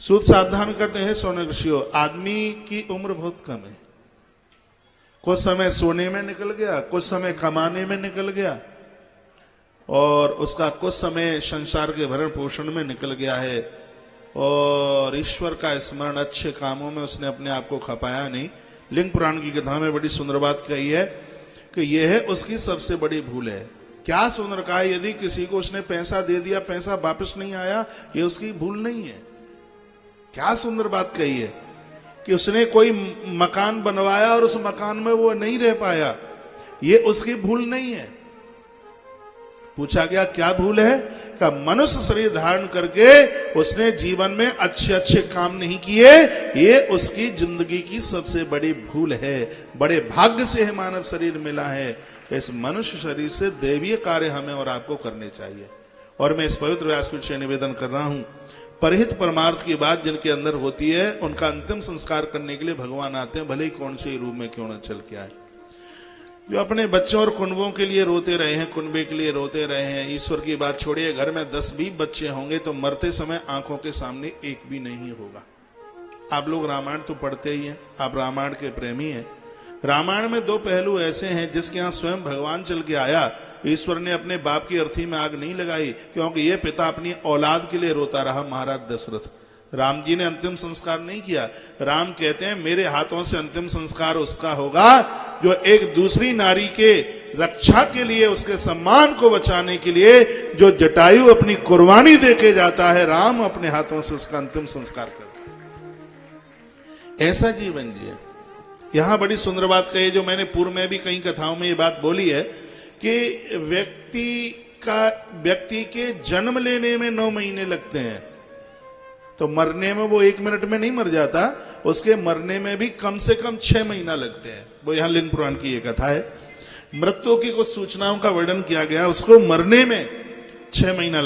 सूत सावधान करते हैं सोने ऋषियों, आदमी की उम्र बहुत कम है। कुछ समय सोने में निकल गया, कुछ समय कमाने में निकल गया, और उसका कुछ समय संसार के भरण पोषण में निकल गया है, और ईश्वर का स्मरण अच्छे कामों में उसने अपने आप को खपाया नहीं। लिंग पुराण की कथा में बड़ी सुंदर बात कही है कि यह उसकी सबसे बड़ी भूल है। क्या सुंदर कहा, यदि किसी को उसने पैसा दे दिया, पैसा वापस नहीं आया, ये उसकी भूल नहीं है। क्या सुंदर बात कही है कि उसने कोई मकान बनवाया और उस मकान में वो नहीं रह पाया, ये उसकी भूल नहीं है। पूछा गया क्या भूल है? का मनुष्य शरीर धारण करके उसने जीवन में अच्छे अच्छे काम नहीं किए, ये उसकी जिंदगी की सबसे बड़ी भूल है। बड़े भाग्य से है मानव शरीर मिला है। इस मनुष्य शरीर से दैवीय कार्य हमें और आपको करने चाहिए। और मैं इस पवित्र व्यासपीठ से निवेदन कर रहा हूं, परहित परमार्थ की बात जिनके अंदर होती है, उनका अंतिम संस्कार करने के लिए भगवान आते हैं, भले ही कौन से रूप में क्यों न चल के आए। जो अपने बच्चों और कुनबों के लिए रोते रहे हैं, कुनबे के लिए रोते रहे हैं, ईश्वर की बात छोड़िए, घर में 10-20 बच्चे होंगे तो मरते समय आंखों के सामने एक भी नहीं होगा। आप लोग रामायण तो पढ़ते ही हैं, आप रामायण के प्रेमी हैं। रामायण में दो पहलू ऐसे हैं जिसके यहां स्वयं भगवान चल के आया। ईश्वर ने अपने बाप की अर्थी में आग नहीं लगाई, क्योंकि ये पिता अपनी औलाद के लिए रोता रहा, महाराज दशरथ। राम जी ने अंतिम संस्कार नहीं किया। राम कहते हैं मेरे हाथों से अंतिम संस्कार उसका होगा जो एक दूसरी नारी के रक्षा के लिए, उसके सम्मान को बचाने के लिए जो जटायु अपनी कुर्बानी देके जाता है, राम अपने हाथों से उसका अंतिम संस्कार करता है। ऐसा जीवन जिए। यहां बड़ी सुंदर बात कही, जो मैंने पूर्व में भी कई कथाओं में ये बात बोली है कि व्यक्ति के जन्म लेने में 9 महीने लगते हैं, तो मरने में वो 1 मिनट में नहीं मर जाता, उसके मरने में भी कम से कम 6 महीना लगते हैं। वो यहां लिंग पुराण की ये कथा है। मृत्यु की कुछ सूचनाओं का वर्णन किया गया, उसको मरने में 6 महीना लगता है।